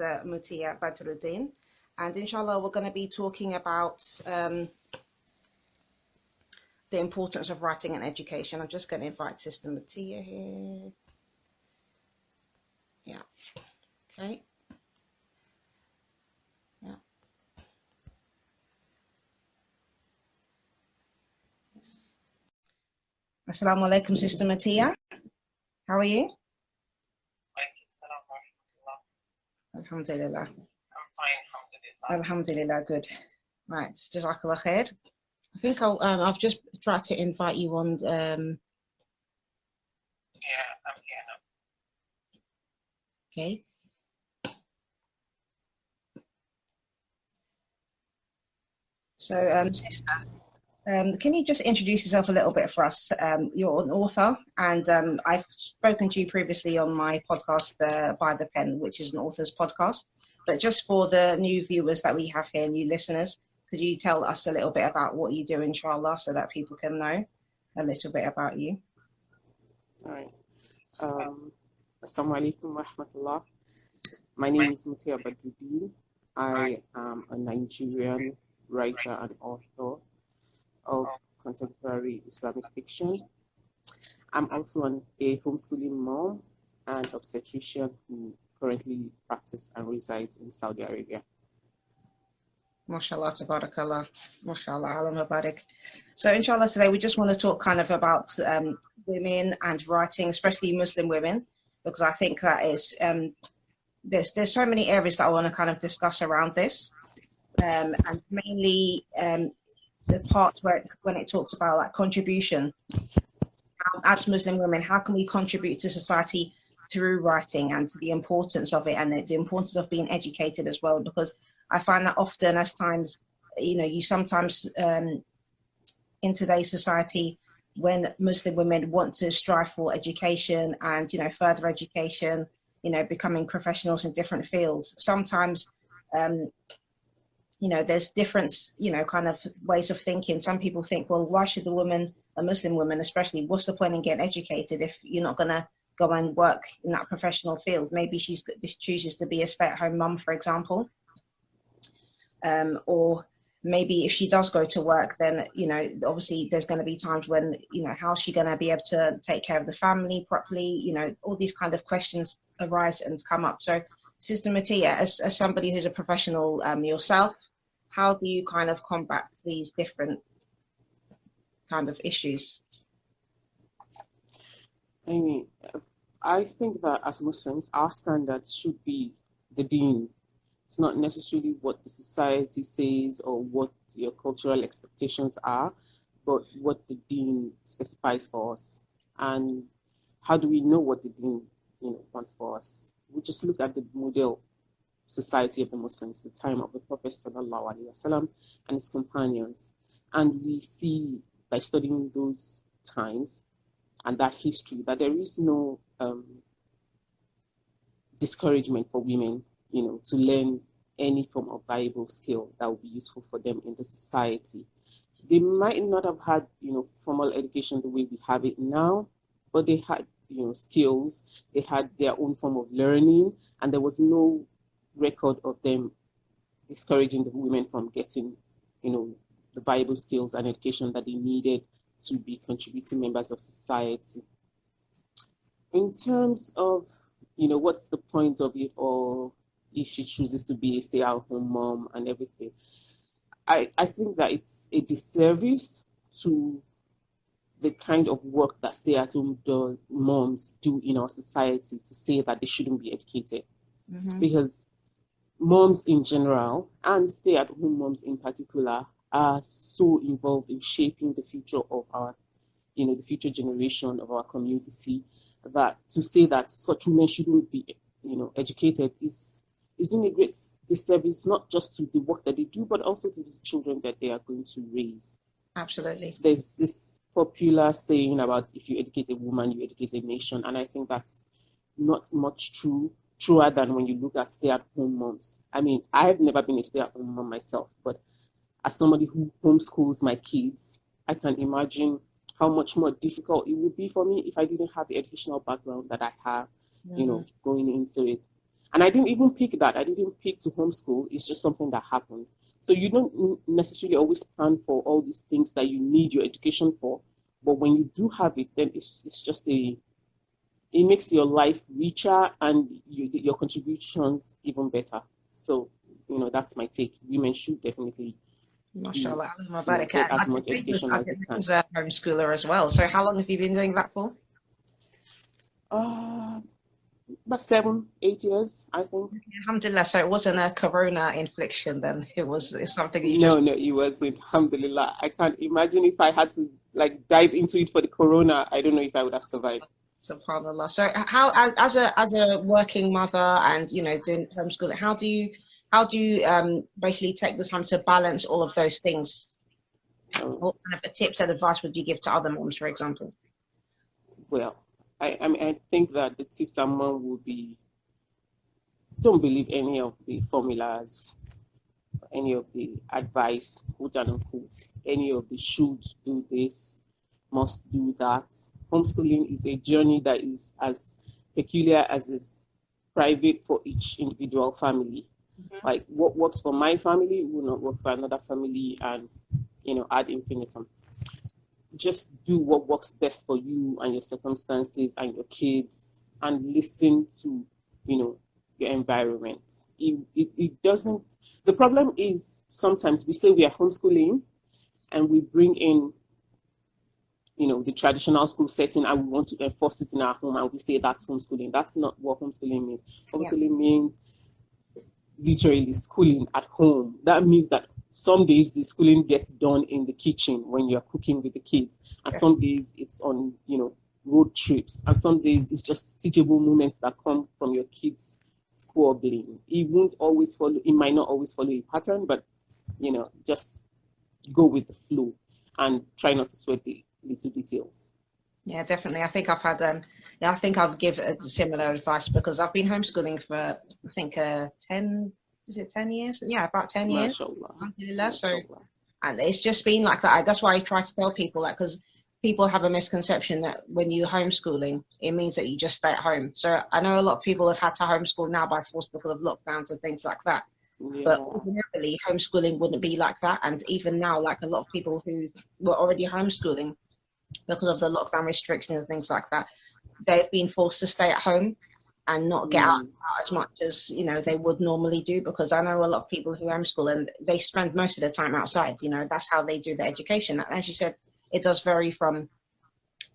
Dr Muti'ah Badruddeen, and inshallah we're going to be talking about the importance of writing and education. I'm just going to invite Sister Muti'ah here. Yeah, okay. Yeah. Assalamu alaikum, Sister Muti'ah. How are you? Alhamdulillah. I'm fine, Alhamdulillah, good. Right, Jazakallah khair. I think I've just tried to invite you on. Yeah, I'm here now. Okay. So, Sister, can you just introduce yourself a little bit for us? You're an author, and I've spoken to you previously on my podcast, By the Pen, which is an author's podcast. But just for the new viewers that we have here, new listeners, could you tell us a little bit about what you do, inshallah, so that people can know a little bit about you? All right. Assalamu alaikum wa rahmatullah. My name is Dr Muti'ah Badruddeen. I am a Nigerian writer and author of contemporary Islamic fiction. I'm also a homeschooling mom and obstetrician who currently practices and resides in Saudi Arabia. MashaAllah, tabarakallah, MashaAllah, alam barik. So inshallah today we just want to talk kind of about women and writing, especially Muslim women, because I think that is, there's so many areas that I want to kind of discuss around this, and mainly the part where when it talks about like contribution, as Muslim women, how can we contribute to society through writing, and to the importance of it, and the importance of being educated as well, because I find that often as times, you sometimes in today's society, when Muslim women want to strive for education and, further education, becoming professionals in different fields, sometimes, there's different, kind of ways of thinking. Some people think, well, why should a Muslim woman especially, what's the point in getting educated if you're not going to go and work in that professional field? Maybe she chooses to be a stay-at-home mum, for example. Or maybe if she does go to work, then, obviously there's going to be times when, how's she going to be able to take care of the family properly? All these kind of questions arise and come up. So, Sister Muti'ah, as somebody who's a professional yourself, how do you kind of combat these different kind of issues? I mean, I think that as Muslims, our standards should be the deen. It's not necessarily what the society says or what your cultural expectations are, but what the deen specifies for us. And how do we know what the deen, wants for us? We just look at the model society of the Muslims, the time of the Prophet sallallahu alaihi wasallam and his companions, and we see by studying those times and that history that there is no discouragement for women, to learn any form of valuable skill that will be useful for them in the society. They might not have had, formal education the way we have it now, but they had, skills, they had their own form of learning, and there was no record of them discouraging the women from getting, the valuable skills and education that they needed to be contributing members of society. In terms of, what's the point of it, or if she chooses to be a stay-at-home mom and everything, I think that it's a disservice to the kind of work that stay-at-home moms do in our society to say that they shouldn't be educated. Mm-hmm. Because moms in general, and stay-at-home moms in particular, are so involved in shaping the future of our, the future generation of our community, that to say that such women shouldn't be, educated is doing a great disservice, not just to the work that they do, but also to the children that they are going to raise. Absolutely. There's this popular saying about if you educate a woman, you educate a nation, and I think that's not much truer than when you look at stay-at-home moms. I mean, I've never been a stay-at-home mom myself, but as somebody who homeschools my kids, I can imagine how much more difficult it would be for me if I didn't have the educational background that I have, going into it. And I didn't even pick that. I didn't pick to homeschool. It's just something that happened. So you don't necessarily always plan for all these things that you need your education for. But when you do have it, then it's just it makes your life richer and your contributions even better. So, that's my take. Women should definitely Mashallah. get as much education as they can. I was a homeschooler as well. So how long have you been doing that for? About 7-8 years, I think. Alhamdulillah. So it wasn't a corona infliction then. It's something you No, it wasn't. Alhamdulillah. I can't imagine if I had to dive into it for the corona. I don't know if I would have survived. SubhanAllah. So how, as a working mother and doing homeschooling, how do you basically take the time to balance all of those things? What kind of tips and advice would you give to other moms, for example? Well, I think that the tips and mom would be: don't believe any of the formulas, any of the advice, quote and unquote, any of the should do this, must do that. Homeschooling is a journey that is as peculiar as it's private for each individual family. Like what works for my family will not work for another family, and ad infinitum. Just do what works best for you and your circumstances and your kids, and listen to your environment. It doesn't. The problem is sometimes we say we are homeschooling and we bring in the traditional school setting, and we want to enforce it in our home, and we say that's homeschooling. That's not what homeschooling means. Homeschooling means literally schooling at home. That means that some days the schooling gets done in the kitchen when you're cooking with the kids, and some days it's on road trips, and some days it's just teachable moments that come from your kids squabbling. It might not always follow a pattern, but just go with the flow and try not to sweat the little details. Yeah, definitely. I think I've had I think I'll give similar advice, because I've been homeschooling for I think 10 years? Yeah, about 10 years. Alhamdulillah. So, and it's just been like that. That's why I try to tell people that, because people have a misconception that when you're homeschooling, it means that you just stay at home. So I know a lot of people have had to homeschool now by force because of lockdowns and things like that. Yeah. But ordinarily, homeschooling wouldn't be like that. And even now, like a lot of people who were already homeschooling because of the lockdown restrictions and things like that, they've been forced to stay at home and not get out as much as they would normally do, because I know a lot of people who homeschool and they spend most of their time outside. That's how they do their education. And as you said, it does vary from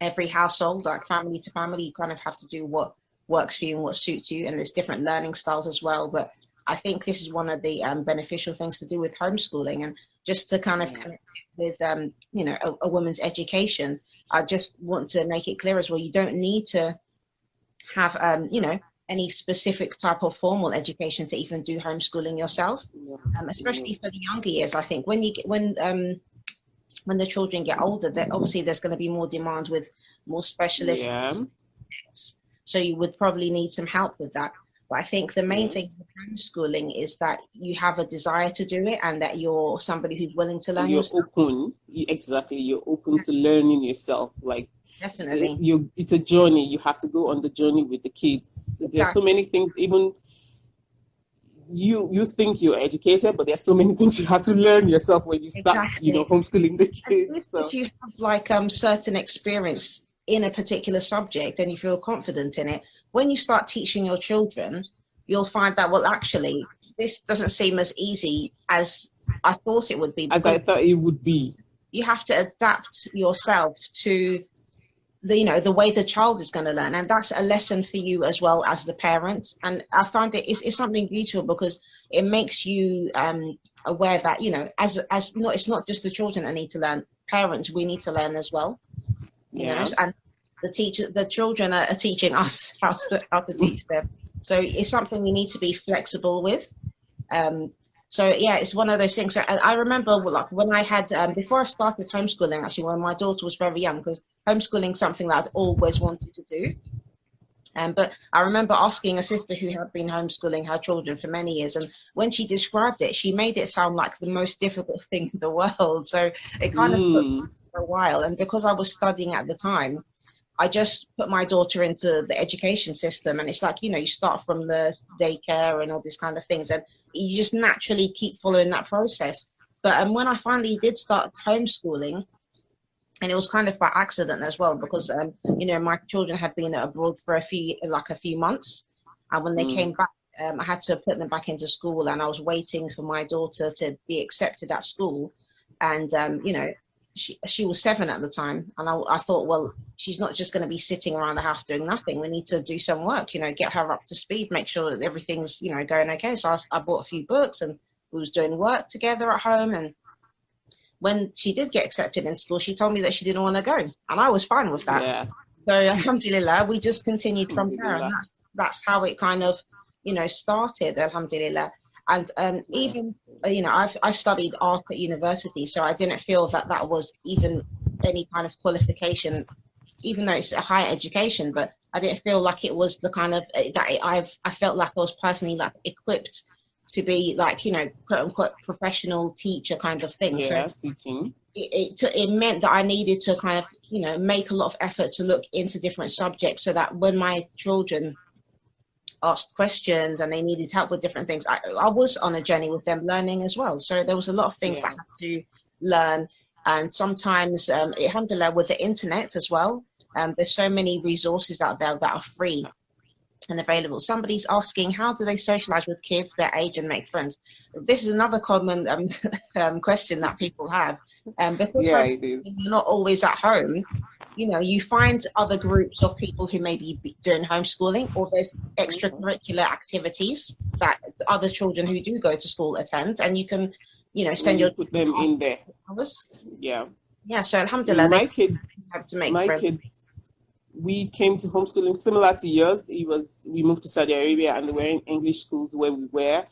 every household, like family to family. You kind of have to do what works for you and what suits you, and there's different learning styles as well. But I think this is one of the beneficial things to do with homeschooling, and just to kind of connect it with a woman's education. I just want to make it clear as well, you don't need to have any specific type of formal education to even do homeschooling yourself, especially for the younger years. I think when the children get older, obviously there's going to be more demand with more specialists. So you would probably need some help with that. But I think the main thing with homeschooling is that you have a desire to do it, and that you're somebody who's willing to learn yourself. Open. Exactly. You're open to learning yourself. Like, definitely. It's a journey. You have to go on the journey with the kids. Exactly. There's so many things, even you think you're educated, but there's so many things you have to learn yourself when you start, homeschooling the kids. If you have certain experience in a particular subject and you feel confident in it, when you start teaching your children, you'll find that, well, actually, this doesn't seem as easy as I thought it would be. As I thought it would be. You have to adapt yourself to the way the child is going to learn, and that's a lesson for you as well as the parents. And I find it's something beautiful, because it makes you aware that it's not just the children that need to learn. Parents, we need to learn as well. And the children are teaching us how to teach them. So it's something we need to be flexible with. It's one of those things. So I remember, like, when I had before I started homeschooling, actually, when my daughter was very young, because homeschooling is something that I'd always wanted to do. But I remember asking a sister who had been homeschooling her children for many years, and when she described it, she made it sound like the most difficult thing in the world. So it kind of took for a while, and because I was studying at the time, I just put my daughter into the education system, and it's like, you know, you start from the daycare and all these kind of things, and you just naturally keep following that process. But when I finally did start homeschooling, and it was kind of by accident as well, because you know, my children had been abroad for a few months, and when they came back, I had to put them back into school, and I was waiting for my daughter to be accepted at school, and you know, she was 7 at the time, and I thought, well, she's not just going to be sitting around the house doing nothing. We need to do some work, you know, get her up to speed, make sure that everything's, you know, going okay. So I bought a few books, and we was doing work together at home. And when she did get accepted in school, she told me that she didn't want to go, and I was fine with that. Yeah. So alhamdulillah, we just continued from there, and that's how it kind of, you know, started, alhamdulillah. And even, you know, I studied art at university, so I didn't feel that that was even any kind of qualification, even though it's a higher education, but I didn't feel like it was the kind of, that I felt like I was personally like equipped to be like, you know, quote unquote professional teacher kind of thing. Yeah, so teaching. It meant that I needed to kind of, you know, make a lot of effort to look into different subjects, so that when my children asked questions and they needed help with different things, I was on a journey with them learning as well. So there was a lot of things that I had to learn. And sometimes, alhamdulillah, with the internet as well, there's so many resources out there that are free and available. Somebody's asking, how do they socialize with kids their age and make friends? This is another common question that people have. Because you're not always at home, you know, you find other groups of people who may be doing homeschooling, or there's extracurricular activities that other children who do go to school attend, and you can, you know, put them in there. Yeah, so alhamdulillah, my kids have to make friends. We came to homeschooling similar to yours. We moved to Saudi Arabia, and they were in English schools where we were.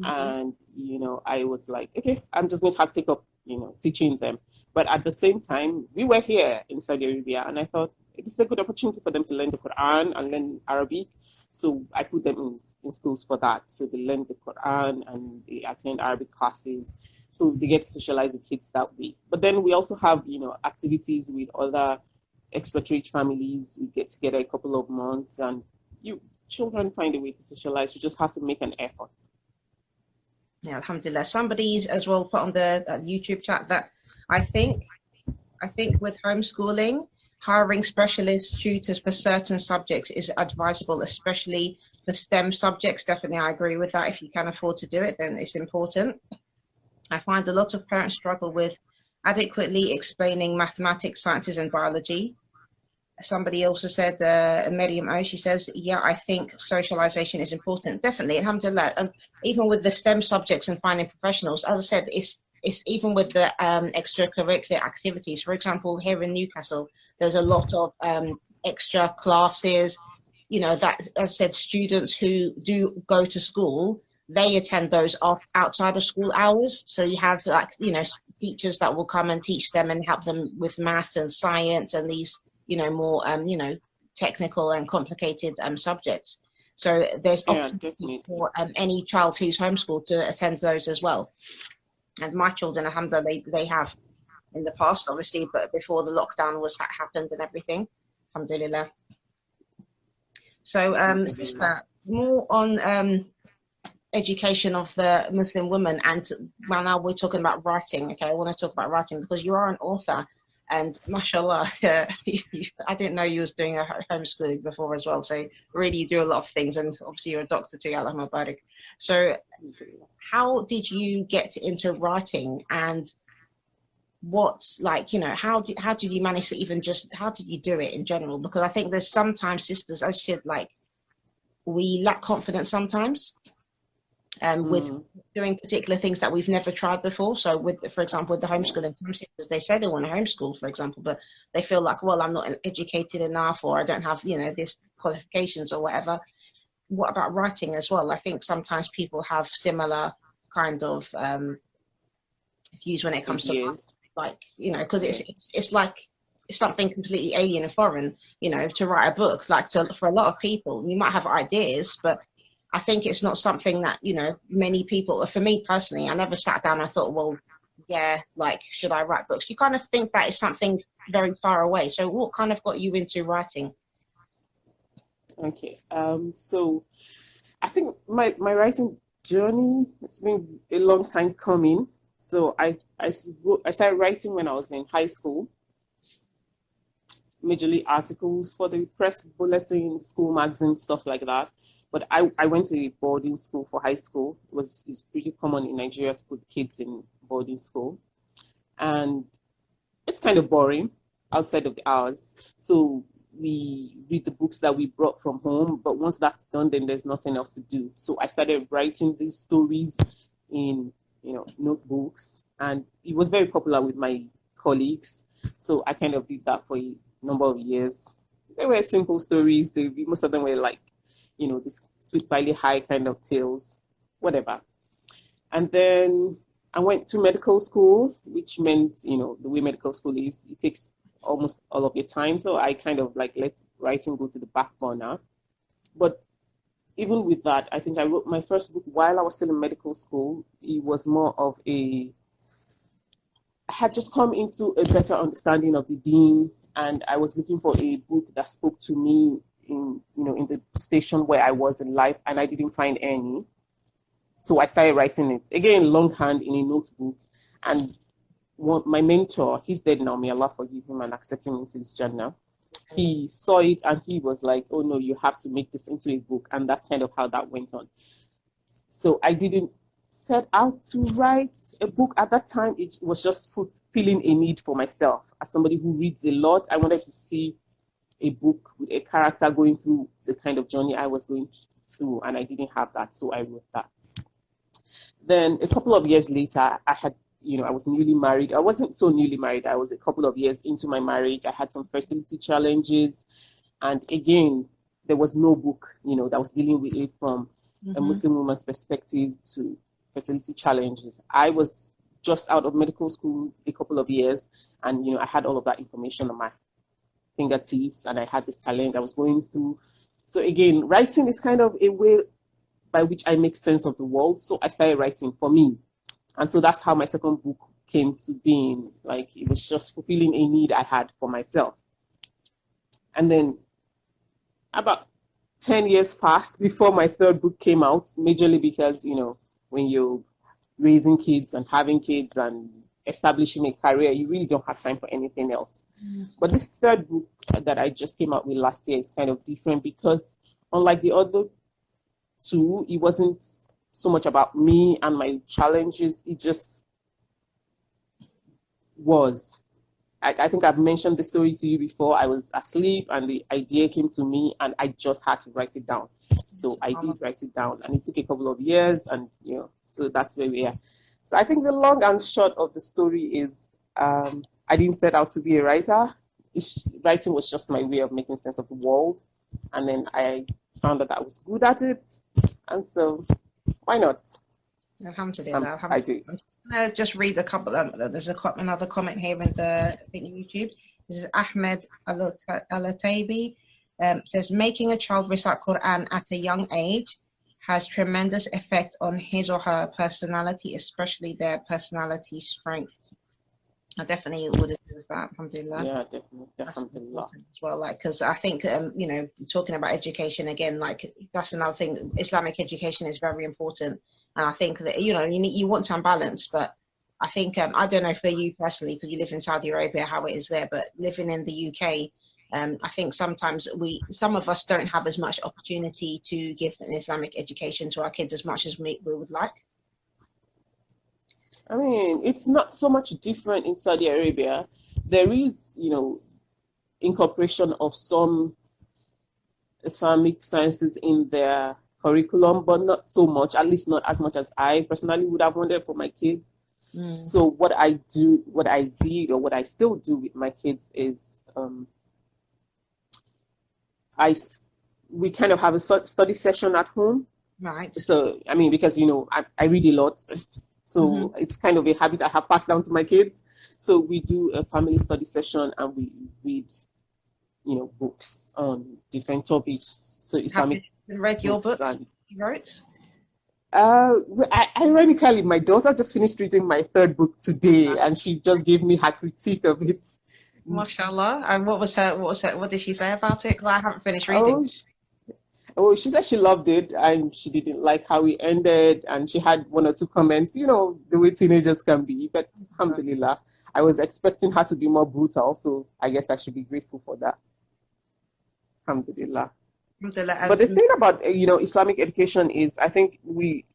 And, you know, I was like, okay, I'm just going to have to take up, you know, teaching them. But at the same time, we were here in Saudi Arabia, and I thought it's a good opportunity for them to learn the Quran and learn Arabic. So I put them in schools for that. So they learn the Quran and they attend Arabic classes. So they get to socialize with kids that way. But then we also have, you know, activities with other expatriate families. We get together a couple of months, and children find a way to socialize. You just have to make an effort. Yeah, alhamdulillah. Somebody's as well put on the YouTube chat that I think with homeschooling, hiring specialist tutors for certain subjects is advisable, especially for STEM subjects. Definitely, I agree with that. If you can afford to do it, then it's important. I find a lot of parents struggle with adequately explaining mathematics, sciences, and biology. Somebody also said, Miriam O, she says, yeah, I think socialization is important. Definitely, alhamdulillah. And even with the STEM subjects and finding professionals, as I said, it's even with the extracurricular activities. For example, here in Newcastle, there's a lot of extra classes, you know, that, as I said, students who do go to school, they attend those outside of school hours. So you have, like, you know, teachers that will come and teach them and help them with maths and science and these, you know, more, you know, technical and complicated subjects. So there's opportunity for any child who's homeschooled to attend those as well. And my children, alhamdulillah, they have in the past, obviously, but before the lockdown happened and everything, alhamdulillah. So, sister, more on education of the Muslim woman, and now we're talking about writing. Okay, I want to talk about writing because you are an author. And mashallah, I didn't know you was doing a homeschooling before as well. So really you do a lot of things, and obviously you're a doctor too, Allah Mubarak. So how did you get into writing, and what's like, you know, how did you manage to even how did you do it in general? Because I think there's sometimes, sisters, as you said, like we lack confidence sometimes. With doing particular things that we've never tried before. So for example, with the homeschooling, some sisters, they say they want to homeschool, for example, but they feel like, well, I'm not educated enough, or I don't have, you know, this qualifications or whatever. What about writing as well? I think sometimes people have similar kind of views when it comes to, like, you know, because it's like it's something completely alien and foreign, you know, to write a book. Like for a lot of people, you might have ideas, but I think it's not something that, you know, many people, for me personally, I never sat down and thought, well, yeah, like, should I write books? You kind of think that it's something very far away. So what kind of got you into writing? Okay. So I think my writing journey, it's been a long time coming. So I started writing when I was in high school, majorly articles for the press bulletin, school magazine, stuff like that. But I went to a boarding school for high school. It's pretty common in Nigeria to put kids in boarding school. And it's kind of boring outside of the hours. So we read the books that we brought from home, but once that's done, then there's nothing else to do. So I started writing these stories in, notebooks, and it was very popular with my colleagues. So I kind of did that for a number of years. They were simple stories. Most of them were like, this sweet, piley high kind of tales, whatever. And then I went to medical school, which meant, the way medical school is, it takes almost all of your time. So I kind of like let writing go to the back burner. But even with that, I think I wrote my first book while I was still in medical school. It was more of I had just come into a better understanding of the deen, and I was looking for a book that spoke to me in the station where I was in life, and I didn't find any. So I started writing it again, longhand in a notebook. And my mentor, he's dead now, may Allah forgive him and accept him into his Jannah. He saw it and he was like, oh no, you have to make this into a book. And that's kind of how that went on. So I didn't set out to write a book at that time. It was just fulfilling a need for myself. As somebody who reads a lot, I wanted to see a book with a character going through the kind of journey I was going through, and I didn't have that, so I wrote that. Then a couple of years later, I was newly married. I wasn't so newly married. I was a couple of years into my marriage. I had some fertility challenges. And again, there was no book, that was dealing with it from a Muslim woman's perspective to fertility challenges. I was just out of medical school a couple of years, and, I had all of that information on my fingertips, and I had this challenge I was going through. So again, writing is kind of a way by which I make sense of the world. So I started writing for me. And so that's how my second book came to being. Like, it was just fulfilling a need I had for myself. And then about 10 years passed before my third book came out, majorly because, when you're raising kids and having kids and establishing a career, you really don't have time for anything else. But this third book that I just came out with last year is kind of different because unlike the other two, it wasn't so much about me and my challenges. It just was. I think I've mentioned the story to you before. I was asleep and the idea came to me and I just had to write it down. So I did write it down, and it took a couple of years, and so that's where we are. So I think the long and short of the story is I didn't set out to be a writer. Writing was just my way of making sense of the world. And then I found that I was good at it. And so why not? Alhamdulillah. I do. I'm just going to just read a couple. There's another comment here in the YouTube. This is Ahmed Alatabi. Says, making a child recite Quran at a young age has tremendous effect on his or her personality, especially their personality strength. I definitely would agree with that. Alhamdulillah. Yeah, definitely. That's important as well. Because I think, talking about education again, that's another thing. Islamic education is very important. And I think that, you want some balance. But I think, I don't know for you personally, because you live in Saudi Arabia, how it is there. But living in the UK, I think sometimes some of us don't have as much opportunity to give an Islamic education to our kids as much as we would like. I mean, it's not so much different in Saudi Arabia. There is, incorporation of some Islamic sciences in their curriculum, but not so much, at least not as much as I personally would have wanted for my kids. So what I did, or what I still do with my kids is we kind of have a study session at home. Right. So, I mean, because, I read a lot. So it's kind of a habit I have passed down to my kids. So we do a family study session and we read, books on different topics. So Islamic. Have you read your books you wrote? Ironically, my daughter just finished reading my third book today, and she just gave me her critique of it. Mashallah. And what did she say about it? Because I haven't finished reading. She said she loved it and she didn't like how it ended, and she had one or two comments, the way teenagers can be. But alhamdulillah, I was expecting her to be more brutal, so I guess I should be grateful for that. Alhamdulillah. But the thing about Islamic education is, I think the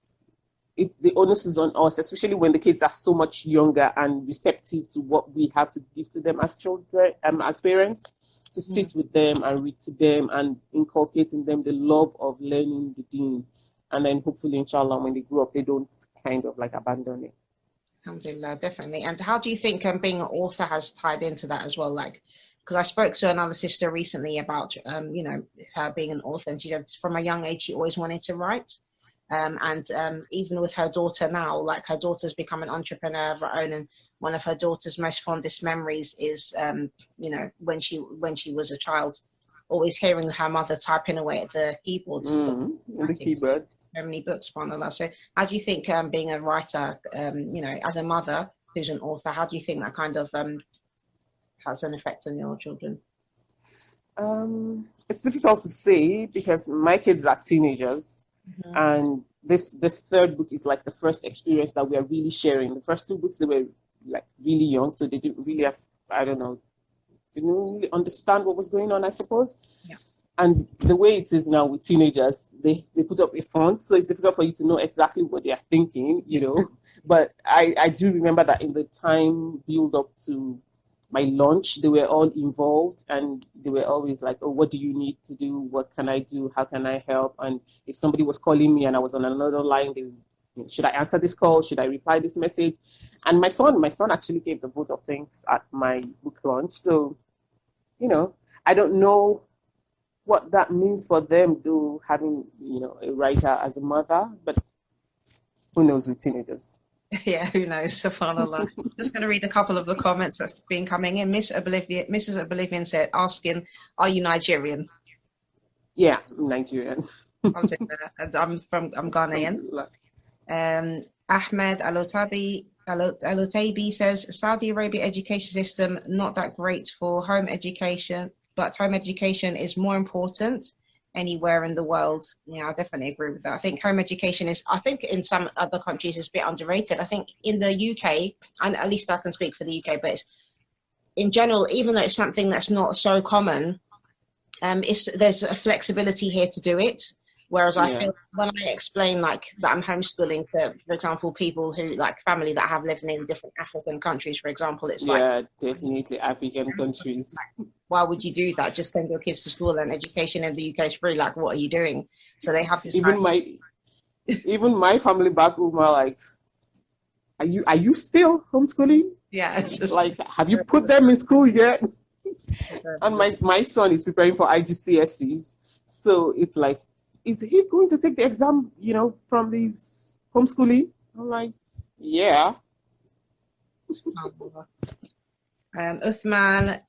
onus is on us, especially when the kids are so much younger and receptive to what we have to give to them as children, as parents, to sit with them and read to them and inculcate in them the love of learning the deen. And then hopefully, inshallah, when they grow up, they don't kind of like abandon it. Alhamdulillah, definitely. And how do you think being an author has tied into that as well? Like, because I spoke to another sister recently about, her being an author, and she said from a young age she always wanted to write. Even with her daughter now, like her daughter's become an entrepreneur of her own, and one of her daughter's most fondest memories is, when she was a child, always hearing her mother typing away at the keyboard. The keyboard. So many books, subhanAllah. So how do you think being a writer, as a mother who's an author, how do you think that kind of has an effect on your children? It's difficult to say because my kids are teenagers. And this third book is like the first experience that we are really sharing. The first two books, they were like really young, so they didn't really didn't really understand what was going on, I suppose. Yeah. And the way it is now with teenagers, they put up a front, so it's difficult for you to know exactly what they are thinking, But I do remember that in the time build up to my launch, they were all involved and they were always like, oh, what do you need to do? What can I do? How can I help? And if somebody was calling me and I was on another line, should I answer this call? Should I reply this message? And my son actually gave the vote of thanks at my book launch. So, I don't know what that means for them, though, having, a writer as a mother, but who knows with teenagers. Yeah, who knows? SubhanAllah. Just going to read a couple of the comments that's been coming in. Mrs. Oblivion said, asking, "Are you Nigerian?" Yeah, I'm Nigerian. I'm Ghanaian. Ahmed Alotabi says, Saudi Arabia education system not that great for home education, but home education is more important anywhere in the world. Yeah, I definitely agree with that. I think home education in some other countries is a bit underrated. I think in the UK, and at least I can speak for the UK, but in general, even though it's something that's not so common, there's a flexibility here to do it. Whereas I feel when I explain like that I'm homeschooling to, for example, people who like family that have lived in different African countries, for example, it's like definitely African countries. Why would you do that? Just send your kids to school and education in the UK is free. Like, what are you doing? So they have this. Even my family back home are like, are you still homeschooling? Yeah, it's just like, have you put them in school yet? And my son is preparing for IGCSEs, so it's like, is he going to take the exam, from these homeschooling? I'm like, yeah. Uthman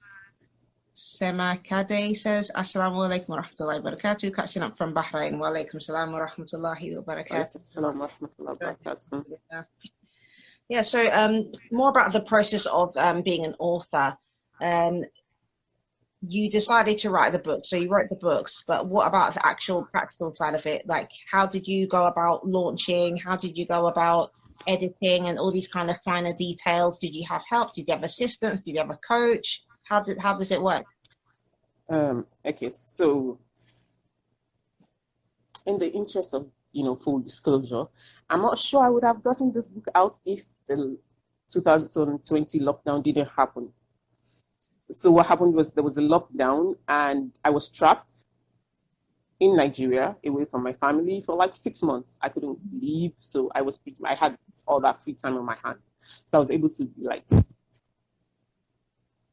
Semakade says, Assalamu alaikum wa rahmatullahi wa barakatuh. Catching up from Bahrain. Wa alaikum salam wa rahmatullahi wa barakatuh. Assalamu wa rahmatullahi wa barakatuh. Yeah, so more about the process of being an author. You decided to write the book, so you wrote the books, but what about the actual practical side of it? Like, how did you go about launching? How did you go about editing and all these kind of finer details? Did you have help? Did you have assistants? Did you have a coach? How does it work? Okay, so in the interest of, full disclosure, I'm not sure I would have gotten this book out if the 2020 lockdown didn't happen. So what happened was there was a lockdown and I was trapped in Nigeria away from my family for like 6 months. I couldn't leave, so I had all that free time on my hand. So I was able to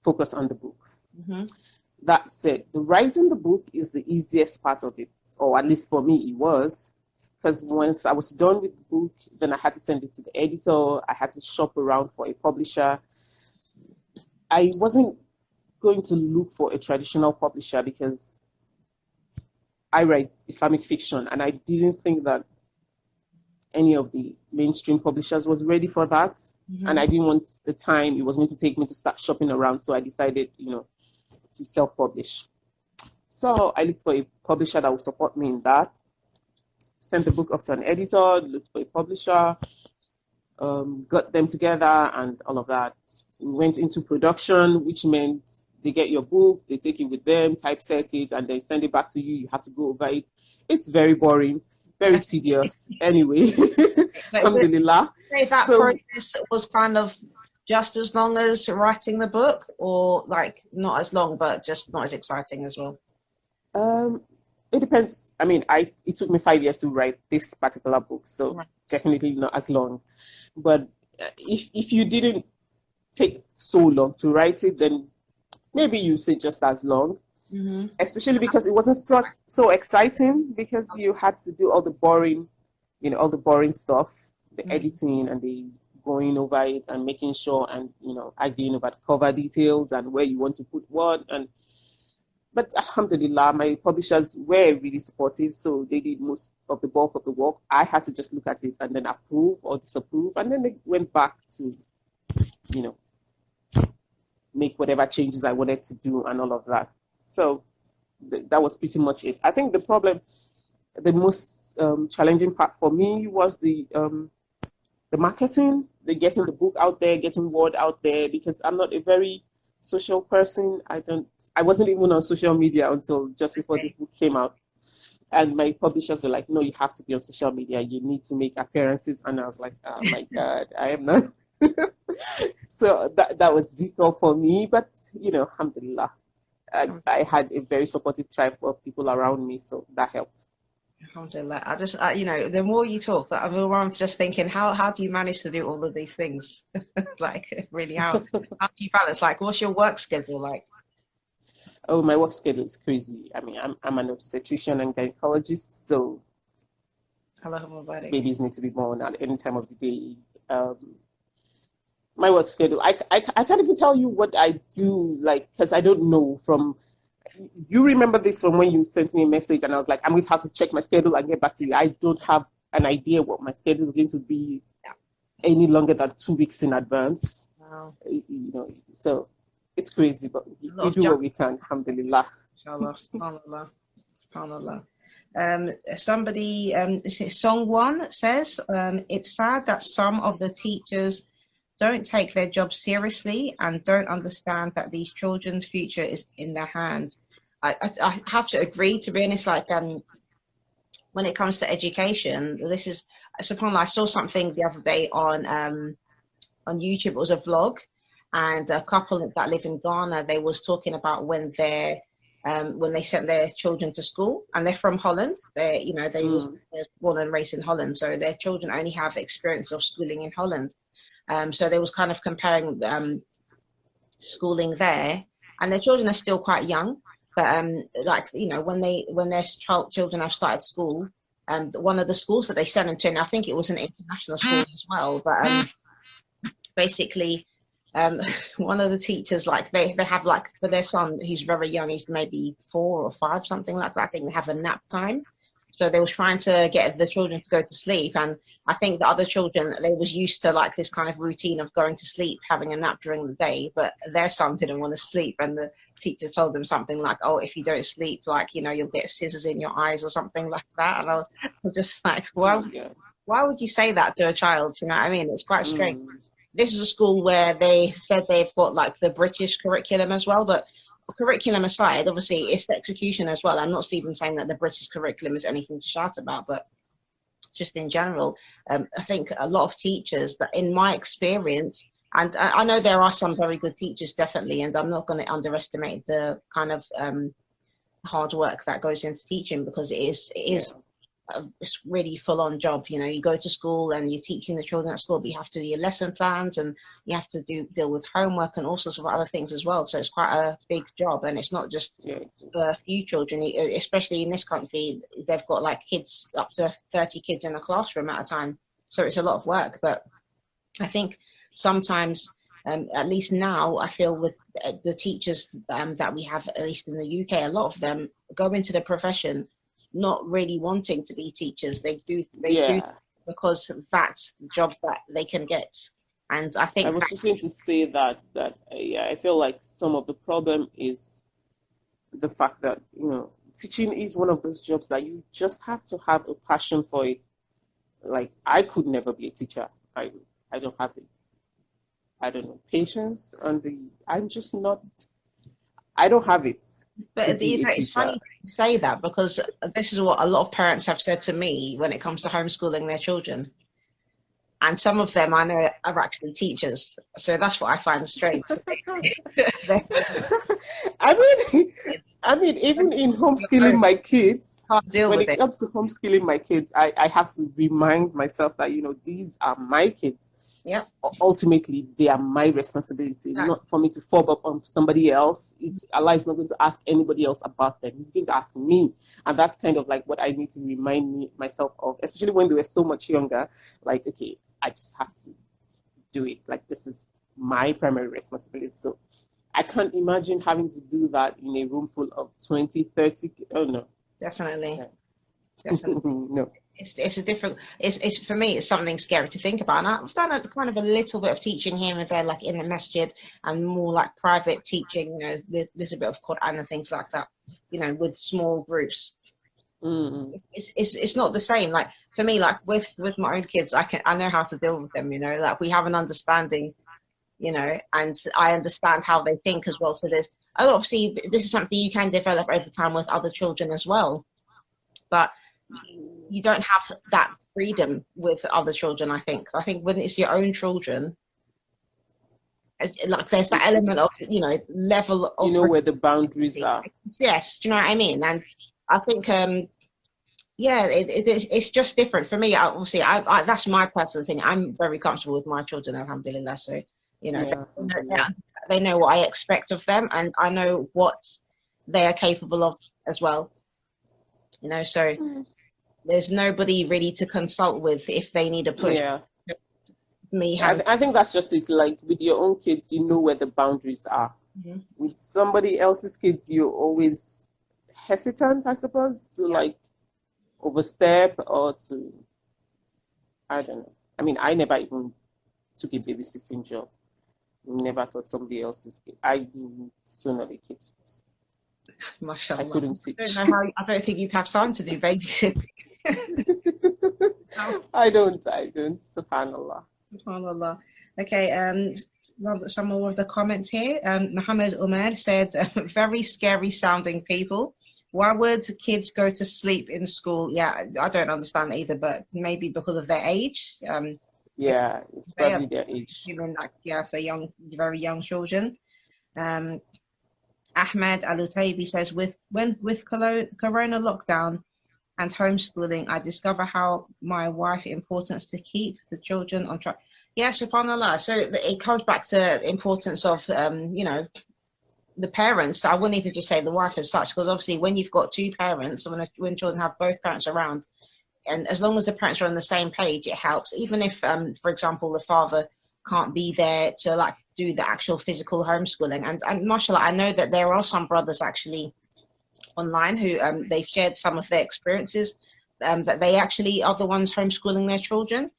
focus on the book. Mm-hmm. That said, the writing the book is the easiest part of it, or at least for me it was, because once I was done with the book, then I had to send it to the editor. I had to shop around for a publisher. I wasn't going to look for a traditional publisher because I write Islamic fiction, and I didn't think that any of the mainstream publishers was ready for that. Mm-hmm. And I didn't want the time it was going to take me to start shopping around. So I decided, to self-publish. So I looked for a publisher that would support me in that. Sent the book off to an editor, looked for a publisher, got them together and all of that. We went into production, which meant they get your book, they take it with them, typeset it, and then send it back to you. You have to go over it. It's very boring, very tedious. Anyway, alhamdulillah. Say that process was kind of just as long as writing the book, or like not as long, but just not as exciting as well? It depends. I mean, it took me 5 years to write this particular book, so right. Definitely not as long. But if you didn't take so long to write it, then maybe you say just as long. Mm-hmm. Especially because it wasn't so exciting, because you had to do all the boring stuff, the mm-hmm. editing and the going over it and making sure and arguing about cover details and where you want to put what. But alhamdulillah, my publishers were really supportive, so they did most of the bulk of the work. I had to just look at it and then approve or disapprove, and then they went back to make whatever changes I wanted to do and all of that. So that was pretty much it. I think the most challenging part for me was the marketing, the getting the book out there, getting word out there, because I'm not a very social person. I wasn't even on social media until just before this book came out. And my publishers were like, no, you have to be on social media. You need to make appearances. And I was like, oh my God, I am not. So that was difficult for me. But, alhamdulillah, I had a very supportive tribe of people around me. So that helped. Alhamdulillah. I just, the more you talk, I'm just thinking, how do you manage to do all of these things? Like, really, how do you balance? Like, what's your work schedule like? Oh, my work schedule is crazy. I mean, I'm an obstetrician and gynaecologist, so babies need to be born at any time of the day. My work schedule, I can't even tell you what I do, like, because I don't know from. You remember this from when you sent me a message and I was like, I'm going to have to check my schedule and get back to you. I don't have an idea what my schedule is going to be any longer than 2 weeks in advance. Wow. So it's crazy, but we do what we can, alhamdulillah. Inshallah, subhanallah. Somebody, Song One says, it's sad that some of the teachers don't take their job seriously and don't understand that these children's future is in their hands. I have to agree, to be honest, like when it comes to education, this is, subhanAllah, I saw something the other day on YouTube. It was a vlog, and a couple that live in Ghana, they was talking about when they sent their children to school, and they're from Holland. They was born and raised in Holland, so their children only have experience of schooling in Holland. So they was kind of comparing schooling there, and their children are still quite young. But when their children have started school, one of the schools that they sent them to, and I think it was an international school as well. But basically, one of the teachers, like they have, like, for their son, he's very young, he's maybe 4 or 5, something like that. I think they have a nap time. So they was trying to get the children to go to sleep, and I think the other children, they was used to like this kind of routine of going to sleep, having a nap during the day, but their son didn't want to sleep, and the teacher told them something like, oh, if you don't sleep, like, you'll get scissors in your eyes or something like that. And I was just like, why would you say that to a child? You know what I mean? It's quite strange. This is a school where they said they've got like the British curriculum as well, but curriculum aside, obviously it's the execution as well. I'm not even saying that the British curriculum is anything to shout about, but just in general, I think a lot of teachers, that in my experience, and I know there are some very good teachers, definitely, and I'm not going to underestimate the kind of hard work that goes into teaching, because it is it's really full-on job. You go to school and you're teaching the children at school, but you have to do your lesson plans, and you have to deal with homework and all sorts of other things as well. So it's quite a big job, and it's not just a few children. Especially in this country, they've got like kids, up to 30 kids in a classroom at a time. So it's a lot of work. But I think sometimes, at least now, I feel with the teachers that we have, at least in the UK, a lot of them go into the profession not really wanting to be teachers. They do because that's the job that they can get. And I think I was just going to say that yeah, I feel like some of the problem is the fact that, you know, teaching is one of those jobs that you just have to have a passion for it. Like, I could never be a teacher. I don't have the, I don't know, patience, and I'm just not, I don't have it. But it's funny you say that, because this is what a lot of parents have said to me when it comes to homeschooling their children. And some of them I know are actually teachers. So that's what I find strange. I mean, even in homeschooling my kids, when it comes to homeschooling my kids, I have to remind myself that, you know, these are my kids. Yeah. Ultimately, they are my responsibility, not for me to fall up on somebody else. Allah is not going to ask anybody else about them. He's going to ask me. And that's kind of like what I need to remind myself of, especially when they were so much younger. Like, okay, I just have to do it. Like, this is my primary responsibility. So I can't imagine having to do that in a room full of 20, 30. Oh, no. Definitely. Yeah. Definitely. No. It's a different, it's for me, it's something scary to think about. And I've done a kind of a little bit of teaching here and there, like in the masjid, and more like private teaching, you know, there's a bit of Quran and things like that, you know, with small groups. Mm-hmm. It's not the same. Like for me, like with my own kids, I know how to deal with them, you know, like we have an understanding, you know, and I understand how they think as well. So there's, obviously this is something you can develop over time with other children as well, but you don't have that freedom with other children. I think when it's your own children, like there's that element of, you know, level of, you know, where the boundaries are. Yes, do you know what I mean? And I think yeah, it's just different for me. Obviously, I that's my personal opinion. I'm very comfortable with my children, alhamdulillah. So, you know, they know what I expect of them, and I know what they are capable of as well. You know, so there's nobody really to consult with if they need a push. Yeah. I think that's just it. Like with your own kids, you know where the boundaries are. Mm-hmm. With somebody else's kids, you're always hesitant, I suppose, to like overstep or to, I don't know. I mean, I never even took a babysitting job. Never thought somebody else's kid. I so not a kid. Mashallah. I couldn't teach. I don't think you'd have time to do babysitting. I don't. Subhanallah. SubhanAllah. Okay, some more of the comments here. Muhammad Umar said, very scary sounding people. Why would kids go to sleep in school? Yeah, I don't understand either, but maybe because of their age. Yeah, it's probably their age. Even like, yeah, for very young children. Ahmed Al-Utaybi says, with Corona lockdown and homeschooling, I discover how my wife importance to keep the children on track. Yeah, subhanAllah. So it comes back to importance of, you know, the parents. I wouldn't even just say the wife as such, because obviously when you've got two parents, when children have both parents around, and as long as the parents are on the same page, it helps. Even if, for example, the father can't be there to like do the actual physical homeschooling. And mashallah, I know that there are some brothers actually online who they've shared some of their experiences, that they actually are the ones homeschooling their children,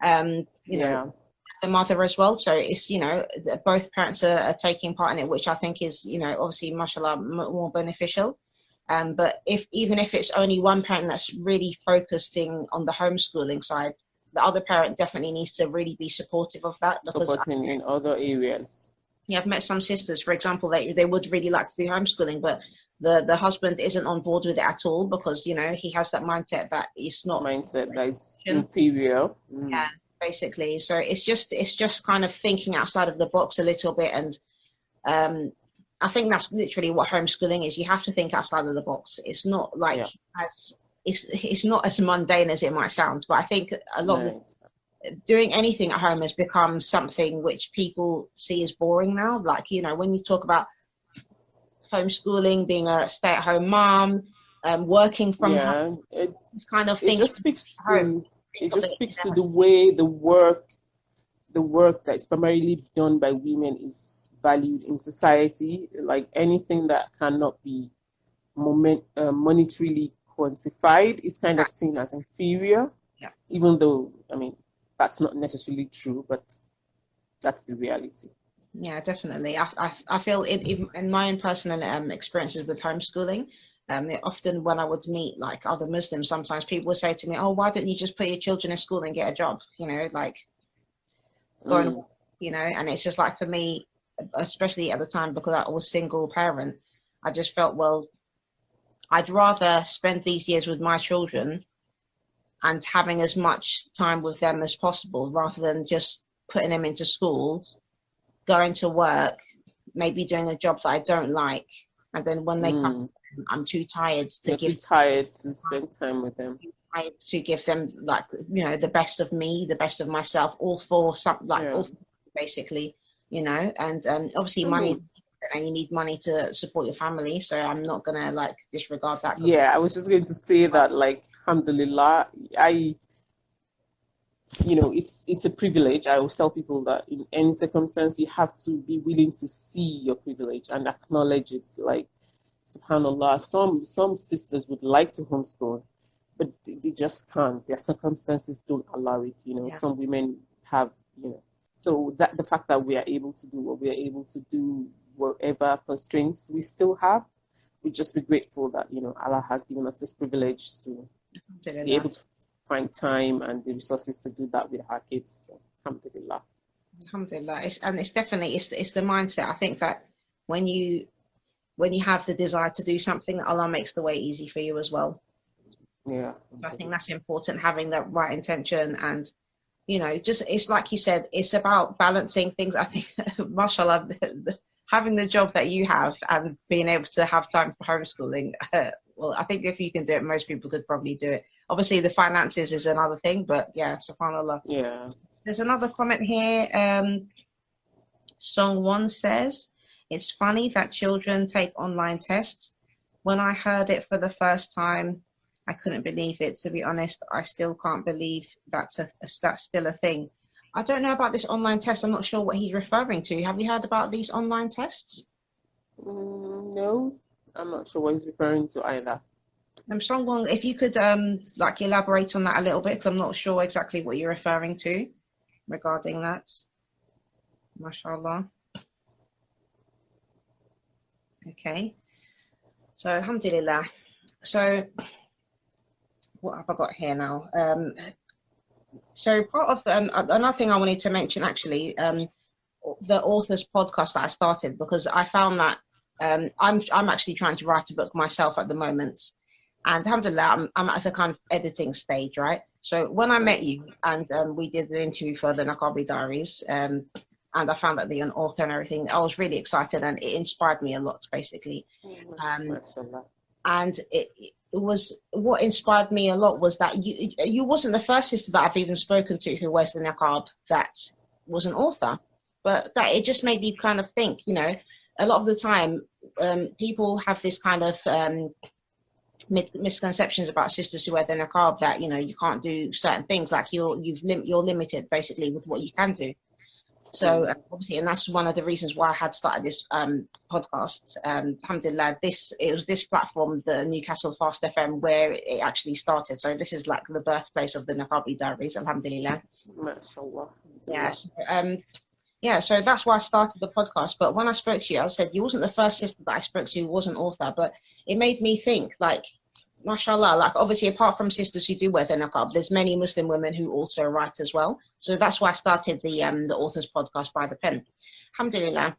you know, the mother as well. So it's, you know, both parents are taking part in it, which I think is, you know, obviously mashallah more beneficial. But even if it's only one parent that's really focusing on the homeschooling side, the other parent definitely needs to really be supportive of that. Because supporting in other areas. Yeah, I've met some sisters, for example, they would really like to do homeschooling, but the husband isn't on board with it at all, because, you know, he has that mindset that it's not mindset that is inferior. Yeah, basically. So it's just kind of thinking outside of the box a little bit, and I think that's literally what homeschooling is. You have to think outside of the box. It's not like it's not as mundane as it might sound, but I think a lot of doing anything at home has become something which people see as boring now. Like, you know, when you talk about homeschooling, being a stay-at-home mom, working from home, this kind of thing. It just speaks to the way the work that is primarily done by women is valued in society. Like anything that cannot be monetarily quantified is kind of seen as inferior. Yeah. Even though, I mean, that's not necessarily true, but that's the reality. Yeah, definitely. I feel in my own personal experiences with homeschooling, often when I would meet like other Muslims, sometimes people would say to me, "Oh, why don't you just put your children in school and get a job?" You know, like going, you know. And it's just like for me, especially at the time because I was single parent, I just felt, well, I'd rather spend these years with my children and having as much time with them as possible rather than just putting them into school, going to work, maybe doing a job that I don't like, and then when they come, I'm too tired to You're too tired to spend time with them. To give them, like, you know, the best of me, the best of myself, all for something, like all for, basically, you know. And obviously money, and you need money to support your family, so I'm not gonna like disregard that. Yeah, I was just going to say that, like, alhamdulillah, it's a privilege. I always tell people that in any circumstance, you have to be willing to see your privilege and acknowledge it. Like, subhanallah, some sisters would like to homeschool, but they just can't. Their circumstances don't allow it. You know, some women have, so that the fact that we are able to do what we are able to do, whatever constraints we still have, we just be grateful that, Allah has given us this privilege to be able to find time and the resources to do that with our kids. So, alhamdulillah. Alhamdulillah. It's definitely it's the mindset. I think that when you have the desire to do something, Allah makes the way easy for you as well. Yeah. I think that's important, having that right intention, and just, it's like you said, it's about balancing things. I think, mashallah, having the job that you have and being able to have time for homeschooling, well, I think if you can do it, most people could probably do it. Obviously, the finances is another thing, but yeah, subhanAllah. Yeah. There's another comment here. Song 1 says, "It's funny that children take online tests. When I heard it for the first time, I couldn't believe it. To be honest, I still can't believe that's still a thing." I don't know about this online test. I'm not sure what he's referring to. Have you heard about these online tests? No, I'm not sure what he's referring to either. Someone, if you could like elaborate on that a little bit, because I'm not sure exactly what you're referring to regarding that. MashaAllah. Okay. So, alhamdulillah. So, what have I got here now? So part of another thing I wanted to mention, actually, the author's podcast that I started, because I found that I'm actually trying to write a book myself at the moment, and alhamdulillah, I'm at the kind of editing stage, right? So when I met you and we did an interview for the Niqabi Diaries, and I found that you're an author and everything, I was really excited, and it inspired me a lot, basically. And it was, what inspired me a lot was that you wasn't the first sister that I've even spoken to who wears the niqab that was an author, but that it just made me kind of think, a lot of the time people have this kind of misconceptions about sisters who wear the niqab, that you can't do certain things, like you're limited basically with what you can do. So obviously, and that's one of the reasons why I had started this podcast. Alhamdulillah, it was this platform, the Newcastle FAST FM, where it actually started. So this is like the birthplace of the Niqabi Diaries. Alhamdulillah. MashaAllah. Yeah, so that's why I started the podcast. But when I spoke to you, I said you wasn't the first sister that I spoke to who was an author, but it made me think, like, mashallah, like obviously apart from sisters who do wear the niqab, there's many Muslim women who also write as well. So that's why I started the author's podcast by the pen. Alhamdulillah.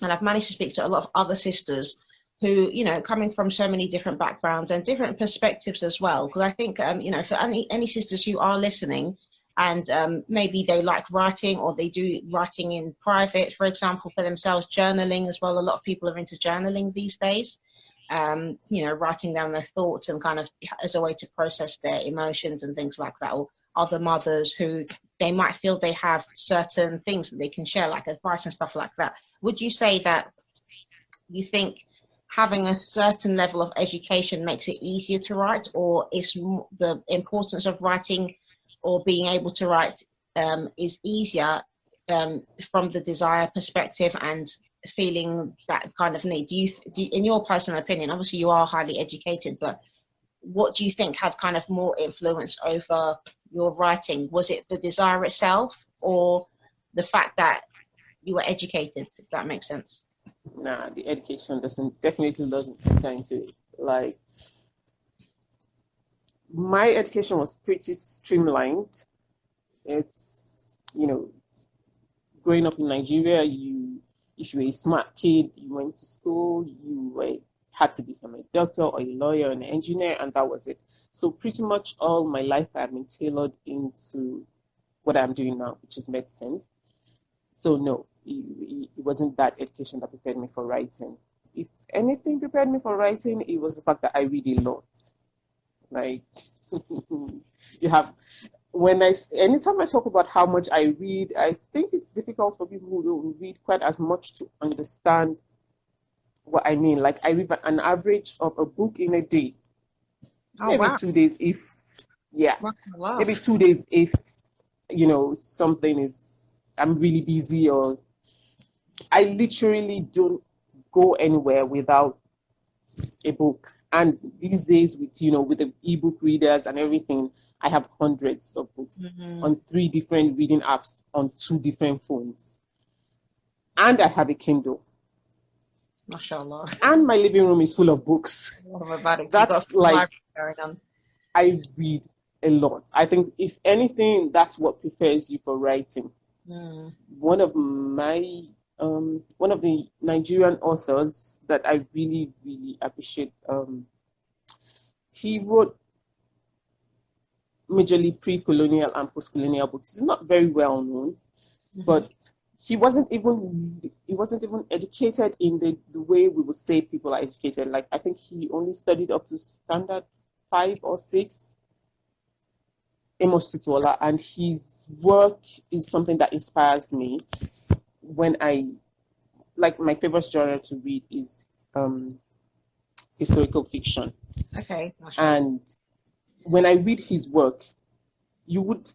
And I've managed to speak to a lot of other sisters who, coming from so many different backgrounds and different perspectives as well. Because I think, for any sisters who are listening and maybe they like writing, or they do writing in private, for example, for themselves, journaling as well. A lot of people are into journaling these days. Writing down their thoughts and kind of as a way to process their emotions and things like that. Or other mothers who they might feel they have certain things that they can share, like advice and stuff like that. Would you say that you think having a certain level of education makes it easier to write, or is the importance of writing or being able to write is easier from the desire perspective and feeling that kind of need? Do you, in your personal opinion, obviously you are highly educated, but what do you think had kind of more influence over your writing? Was it the desire itself, or the fact that you were educated, if that makes sense? Nah, the education definitely doesn't enter into it. Like, my education was pretty streamlined. It's, growing up in Nigeria, if you were a smart kid, you went to school, had to become a doctor or a lawyer or an engineer, and that was it. So pretty much all my life I've been tailored into what I'm doing now, which is medicine. So no, it wasn't that education that prepared me for writing. If anything prepared me for writing, it was the fact that I read a lot. Like, anytime I talk about how much I read, I think it's difficult for people who don't read quite as much to understand what I mean. Like, I read an average of a book in a day. Oh, maybe wow. 2 days Wow. maybe 2 days if, I'm really busy, or I literally don't go anywhere without a book. And these days with the eBook readers and everything, I have hundreds of books on 3 different reading apps on 2 different phones. And I have a Kindle. MashaAllah. And my living room is full of books. That's like, I read a lot. I think if anything, that's what prepares you for writing. One of the Nigerian authors that I really, really appreciate, he wrote majorly pre-colonial and post-colonial books. He's not very well known, but he wasn't even educated in the way we would say people are educated. Like, I think he only studied up to standard 5 or 6. Amos Tutuola, and his work is something that inspires me. When my favorite genre to read is historical fiction. Okay. And when I read his work, you would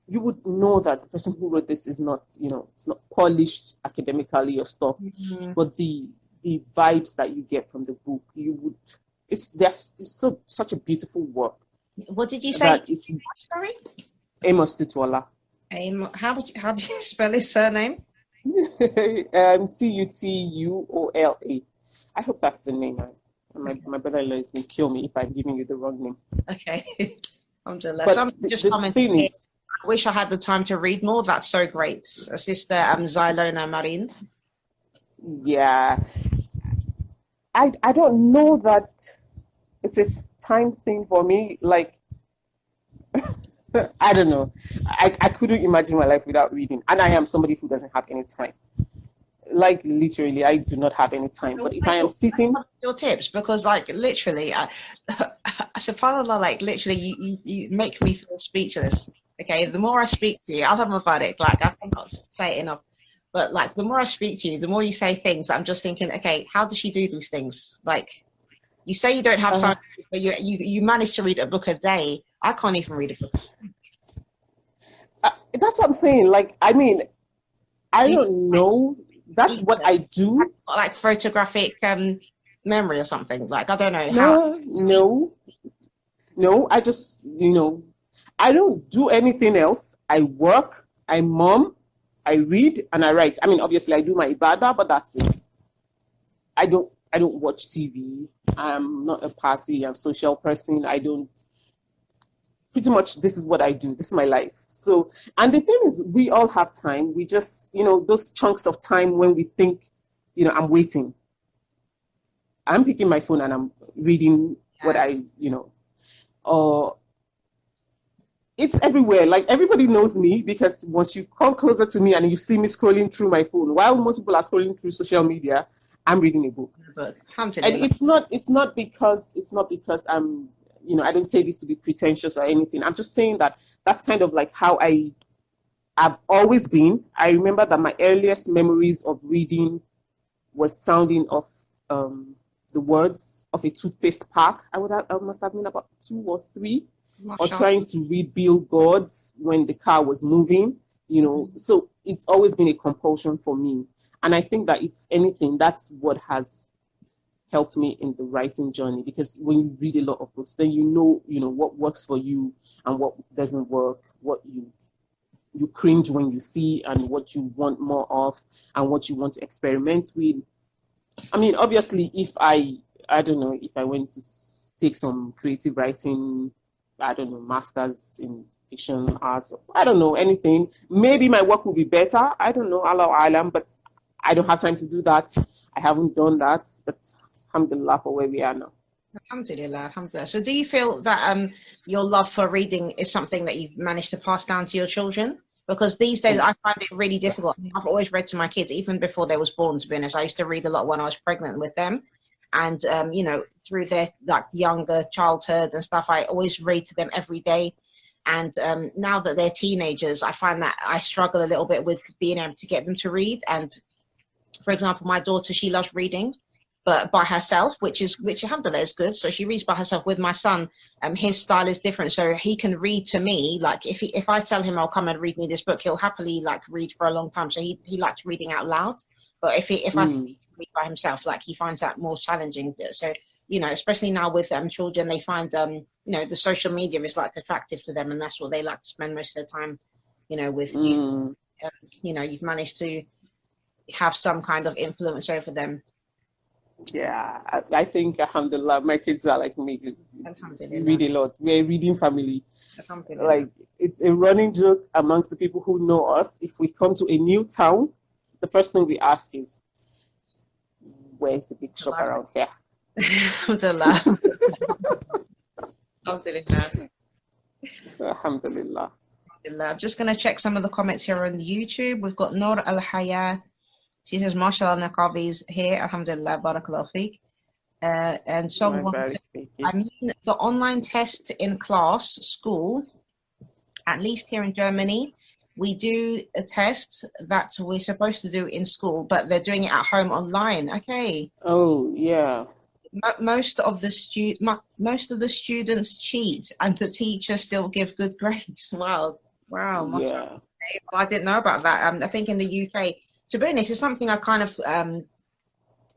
know that the person who wrote this is not, it's not polished academically or stuff, but the vibes that you get from the book, it's such a beautiful work. What did you say? Sorry? Amos Tutuola. How do you spell his surname? Tutuola. I hope that's the name. My brother-in-law is going to kill me if I'm giving you the wrong name. Okay. Alhamdulillah. I wish I had the time to read more. That's so great. Sister Zylona Marin. Yeah. I don't know that it's a time thing for me. Like, I don't know. I couldn't imagine my life without reading. And I am somebody who doesn't have any time. Like, literally, I do not have any time. But if I am sitting... Your tips, because, like, literally, subhanAllah, like, literally, you make me feel speechless. Okay, the more I speak to you, I'll have my verdict. Like, I cannot say it enough. But, like, the more I speak to you, the more you say things, I'm just thinking, okay, how does she do these things? Like, you say you don't have time, but you manage to read a book a day. I can't even read a book. That's what I'm saying. Like, I mean, I don't know. That's what I do. Like photographic memory or something. Like, I don't know how. No. I just, I don't do anything else. I work, I mom, I read, and I write. I mean, obviously, I do my ibadah, but that's it. I don't watch TV. I'm not a party and social person. Pretty much this is what I do. This is my life. So, and the thing is, we all have time. We just, those chunks of time when we think, I'm waiting. I'm picking my phone and I'm reading what or it's everywhere. Like, everybody knows me, because once you come closer to me and you see me scrolling through my phone, while most people are scrolling through social media, I'm reading a book. And it's not because I'm, I don't say this to be pretentious or anything. I'm just saying that that's kind of like how I've always been. I remember that my earliest memories of reading was sounding of the words of a toothpaste pack. I must have been about 2 or 3, or trying to read billboards when the car was moving. So it's always been a compulsion for me. And I think that if anything, that's what has helped me in the writing journey, because when you read a lot of books, then you know what works for you and what doesn't work, what you cringe when you see, and what you want more of, and what you want to experiment with. I mean, obviously, if I don't know, if I went to take some creative writing, I don't know, masters in fiction, art, I don't know, anything, maybe my work will be better. I don't know, Allahu Alam, but I don't have time to do that. I haven't done that, but alhamdulillah for where we are now. Alhamdulillah, alhamdulillah. So do you feel that your love for reading is something that you've managed to pass down to your children? Because these days I find it really difficult. I've always read to my kids, even before they was born, to be honest. I used to read a lot when I was pregnant with them. And, through their younger childhood and stuff, I always read to them every day. And now that they're teenagers, I find that I struggle a little bit with being able to get them to read. And for example, my daughter, she loves reading, but by herself, which alhamdulillah is good. So she reads by herself. With my son, his style is different. So he can read to me. Like if I tell him, I'll come and read me this book, he'll happily read for a long time. So he likes reading out loud. But if I read by himself, he finds that more challenging. So, especially now with children, they find, the social media is attractive to them, and that's what they like to spend most of their time, with. You've managed to have some kind of influence over them. Yeah, I think, alhamdulillah, my kids are like me. We read a lot. We're a reading family. It's a running joke amongst the people who know us. If we come to a new town, the first thing we ask is, where's the big shop around here? Alhamdulillah. Alhamdulillah. Alhamdulillah. I'm just going to check some of the comments here on YouTube. We've got Noor Al-Haya. She says, MashaAllah, Niqabi's here. Alhamdulillah, barakallahu feek. And someone said, I mean, the online test in class, school, at least here in Germany, we do a test that we're supposed to do in school, but they're doing it at home online. Okay. Oh, yeah. Most of the students cheat, and the teachers still give good grades. Wow. Yeah. I didn't know about that. I think in the UK, to be honest, it's something I kind of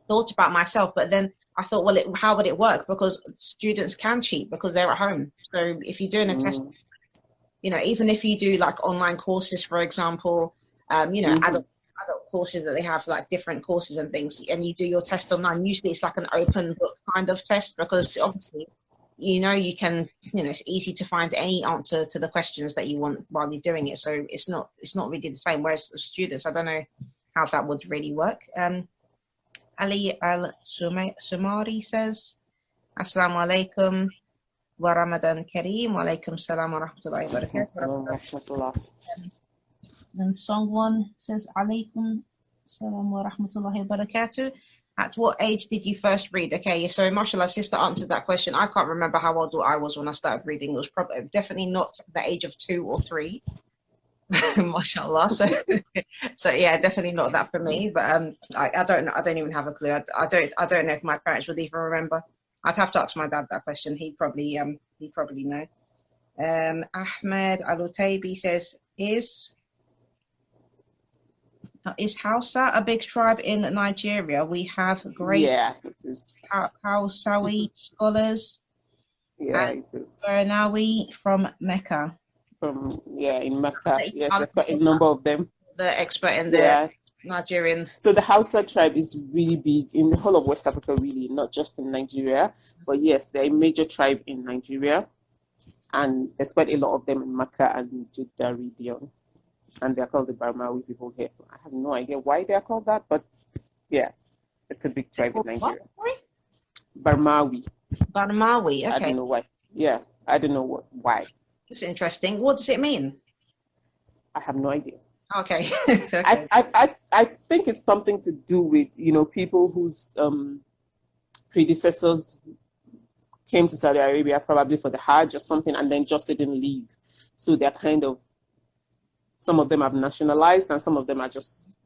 thought about myself, but then I thought, well, how would it work? Because students can cheat because they're at home. So if you're doing a test, even if you do online courses, for example, adult courses that they have, different courses and things, and you do your test online, usually it's an open book kind of test, because obviously, you can, it's easy to find any answer to the questions that you want while you're doing it. So it's not really the same. Whereas students, I don't know how that would really work. Ali Al-Sumari says, Assalamu alaikum wa Ramadan Kareem. Wa alaikum salam wa rahmatullahi wa barakatuh. And song one says, Alaikum salam wa rahmatullahi wa barakatuh. At what age did you first read? Okay, so mashallah, sister answered that question. I can't remember how old I was when I started reading. It was probably definitely not the age of 2 or 3. Mashallah. So yeah, definitely not that for me. But I don't even have a clue. I don't know if my parents would even remember. I'd have to ask my dad that question. He'd probably know. Ahmed Al-Utaybi says, is Hausa a big tribe in Nigeria? We have great Hausawi scholars. Yeah, it is. Barnawi from Mecca. In Mecca. Yes, there's quite a number of them. The expert in the Nigerian. So the Hausa tribe is really big in the whole of West Africa, really, not just in Nigeria. But yes, they're a major tribe in Nigeria. And there's quite a lot of them in Mecca and Jeddah region. And they're called the Barmawi people here. I have no idea why they're called that, but yeah, it's a big tribe in Nigeria. Barmawi. Okay. I don't know why. Yeah, I don't know why. It's interesting. What does it mean? I have no idea. Okay. I think it's something to do with, people whose predecessors came to Saudi Arabia probably for the Hajj or something, and then just didn't leave. So they're kind of, some of them have nationalized and some of them are just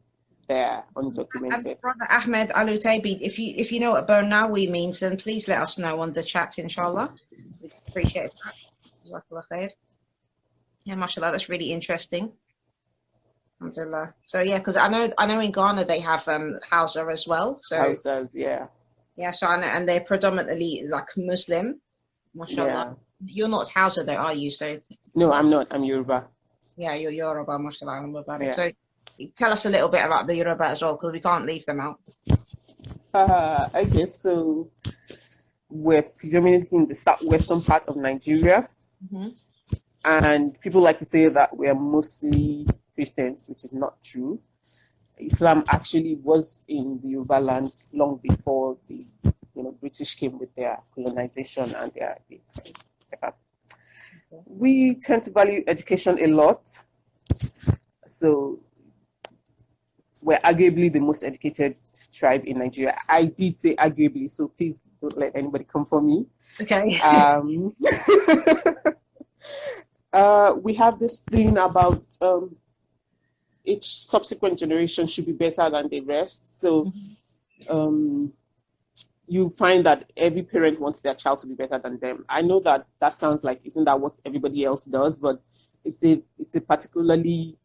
there undocumented. Brother Ahmed Al-Utaybi, if you know what Barnawi means, then please let us know on the chat, inshallah. We appreciate that. Yeah, mashallah, that's really interesting. Alhamdulillah. So yeah, because I know in Ghana they have Hausa as well. So Hausa, yeah. Yeah, so and they're predominantly like Muslim, mashallah. Yeah. You're not Hausa though, are you? So No, I'm not. I'm Yoruba. yeah, you're Yoruba, mashallah, Mubarak. Yeah. So tell us a little bit about the Yoruba as well, because we can't leave them out. Okay, so we're predominantly in the southwestern part of Nigeria. Mm-hmm. And people like to say that we're mostly Christians, which is not true. Islam actually was in the Yoruba land long before the British came with their colonization and their we tend to value education a lot. So we're arguably the most educated tribe in Nigeria. I did say arguably, so please don't let anybody come for me. Okay. We have this thing about each subsequent generation should be better than the rest. So you find that every parent wants their child to be better than them. I know that sounds like, isn't that what everybody else does? But it's a particularly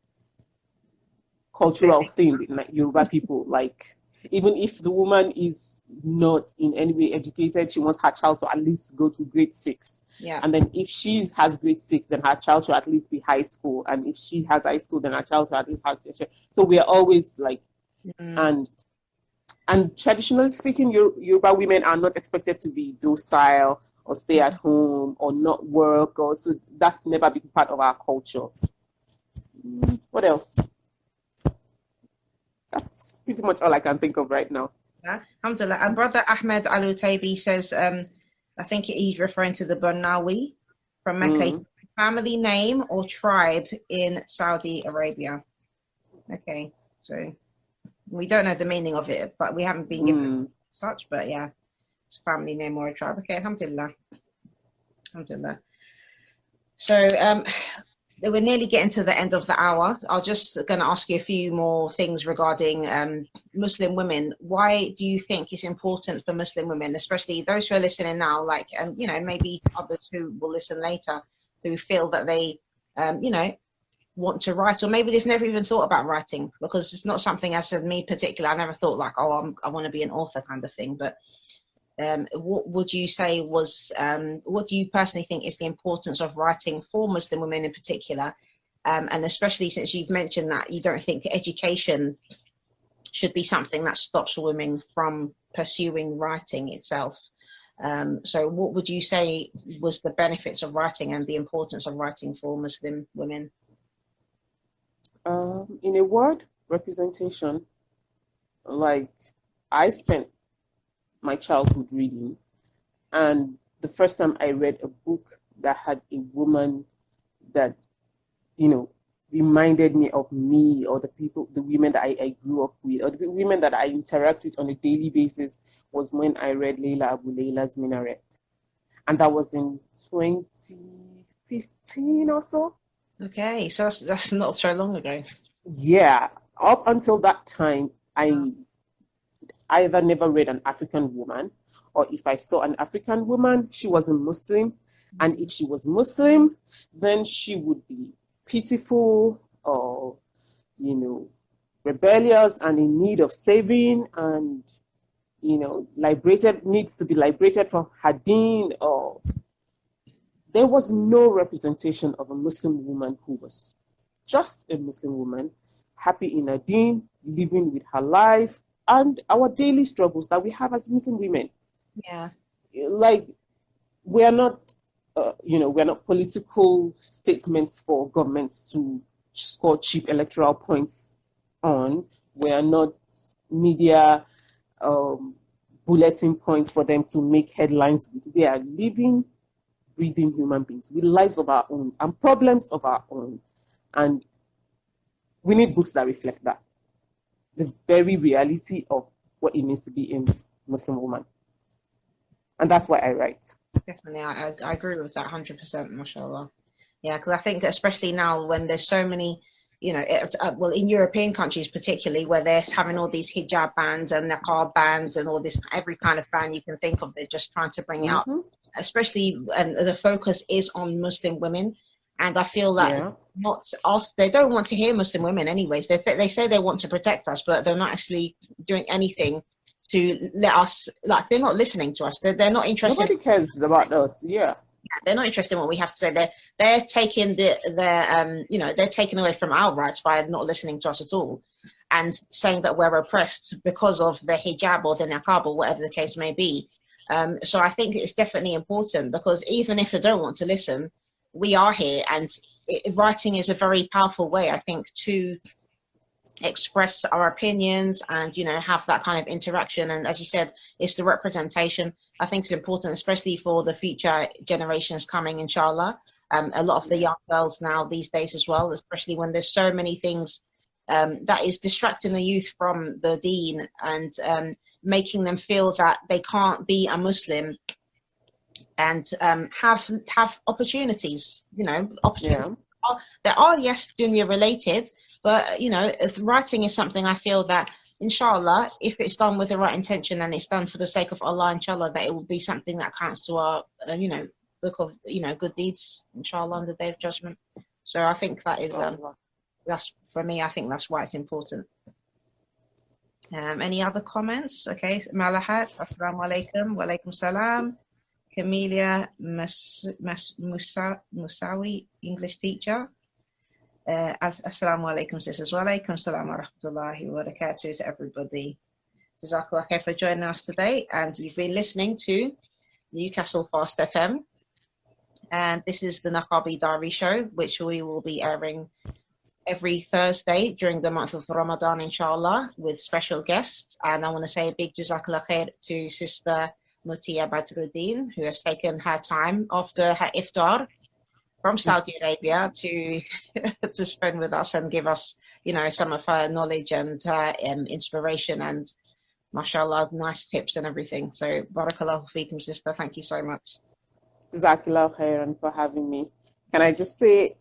cultural thing in Yoruba people. Like, even if the woman is not in any way educated, she wants her child to at least go to grade 6. Yeah. And then if she has grade 6, then her child should at least be high school. And if she has high school, then her child should at least have to. So we are always like, and traditionally speaking, Yoruba women are not expected to be docile or stay at home or not work. Or so that's never been part of our culture. What else? That's pretty much all I can think of right now. Yeah, alhamdulillah. And Brother Ahmed Al-Utaybi says, I think he's referring to the Barnawi from Mecca. Family name or tribe in Saudi Arabia. Okay, so we don't know the meaning of it, but we haven't been given such, but yeah, it's a family name or a tribe. Okay, alhamdulillah. Alhamdulillah. So, we're nearly getting to the end of the hour. I'm just going to ask you a few more things regarding Muslim women. Why do you think it's important for Muslim women, especially those who are listening now, like, maybe others who will listen later, who feel that they, want to write, or maybe they've never even thought about writing, because it's not something, as in me particular, I never thought like, I want to be an author kind of thing. But what would you say was, what do you personally think is the importance of writing for Muslim women in particular? And especially since you've mentioned that you don't think education should be something that stops women from pursuing writing itself. So what would you say was the benefits of writing and the importance of writing for Muslim women? In a word, representation. Like, I spent my childhood reading, and the first time I read a book that had a woman that, reminded me of me, or the women that I grew up with, or the women that I interact with on a daily basis, was when I read Layla Abu Layla's Minaret. And that was in 2015 or so. Okay, so that's not so long ago. Yeah, up until that time, I either never read an African woman, or if I saw an African woman, she wasn't Muslim. And if she was Muslim, then she would be pitiful or, rebellious and in need of saving, and, needs to be liberated from her deen. Or there was no representation of a Muslim woman who was just a Muslim woman, happy in her deen, living with her life, and our daily struggles that we have as Muslim women. Yeah. Like, we're not political statements for governments to score cheap electoral points on. We are not media bulletin points for them to make headlines with. We are living, breathing human beings with lives of our own and problems of our own. And we need books that reflect that. The very reality of what it means to be a Muslim woman. And that's why I write. Definitely, I agree with that 100%, mashallah. Yeah, because I think especially now when there's so many, it's, in European countries particularly, where they're having all these hijab bans and niqab bans and all this, every kind of ban you can think of, they're just trying to bring out, especially, and the focus is on Muslim women. And I feel that not us, they don't want to hear Muslim women anyways. They say they want to protect us, but they're not actually doing anything to let us, like, they're not listening to us. They're not interested. Nobody cares about us. Yeah. They're not interested in what we have to say. They're taking they're taking away from our rights by not listening to us at all, and saying that we're oppressed because of the hijab or the niqab or whatever the case may be. So I think it's definitely important, because even if they don't want to listen, we are here, and writing is a very powerful way, I think, to express our opinions and, you know, have that kind of interaction. And as you said, it's the representation. I think it's important, especially for the future generations coming, inshallah. A lot of the young girls now these days as well, especially when there's so many things that is distracting the youth from the deen, and making them feel that they can't be a Muslim and have opportunities. You know, opportunities. Yeah. There are, yes, dunya related, but, you know, if writing is something I feel that, inshallah, if it's done with the right intention and it's done for the sake of Allah, inshallah, that it will be something that counts to our, you know, book of, you know, good deeds, inshallah, on the Day of Judgment. So I think that is, that's, for me, I think that's why it's important. Any other comments? Okay, Malahat, Assalamu alaikum, wa alaikum salam. Camelia Musawi, English teacher. Assalamu alaikum, sisters. Wa alaikum salam wa rahmatullahi wa barakatuh to everybody. Jazakallah khair for joining us today. And you've been listening to Newcastle FAST FM. And this is the Niqabi Diaries show, which we will be airing every Thursday during the month of Ramadan, inshallah, with special guests. And I want to say a big Jazakallah khair to Sister Muti'ah Badruddeen, who has taken her time after her iftar from Saudi Arabia to spend with us and give us, you know, some of her knowledge and her inspiration and, mashallah, nice tips and everything. So, barakallahu feekum, sister. Thank you so much. Jazakallah khairan for having me. Can I just say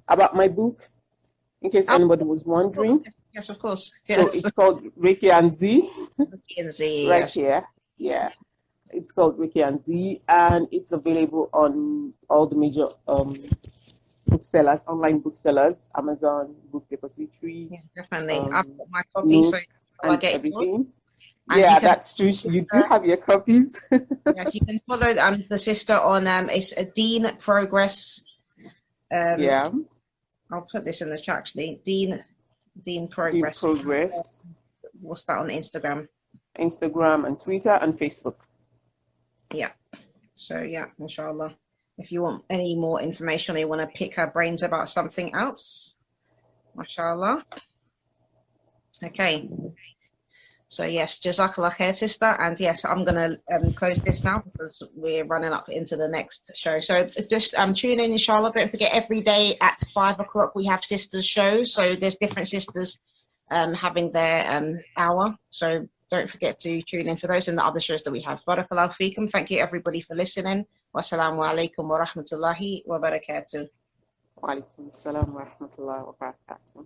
about my book, in case anybody was wondering? Yes, of course. Yes. So it's called Reiki and Z. Reiki and Z, right yes. Here. Yeah. It's called Reiki and Z, and it's available on all the major booksellers, online booksellers, Amazon, Book Depository. Yeah, definitely. I've got my copy, so I get everything. Yeah, that's true. You do have your copies. Yes, you can follow the sister on it's a Deen Progress. Yeah. I'll put this in the chat actually. Deen Progress. Deen Progress. What's that on Instagram? Instagram and Twitter and Facebook. Yeah. So yeah, inshallah. If you want any more information or you want to pick her brains about something else, mashallah. Okay. So yes, Jazakallah khair, sister. And yes, I'm going to close this now because we're running up into the next show. So just tune in, inshallah. Don't forget, every day at 5 o'clock we have sisters shows. So there's different sisters having their hour. So don't forget to tune in for those and the other shows that we have. Barakallahu feekum. Thank you everybody for listening. Wassalamu alaikum wa rahmatullahi wa barakatuh. Wa alaikum assalam wa rahmatullahi wa barakatuh.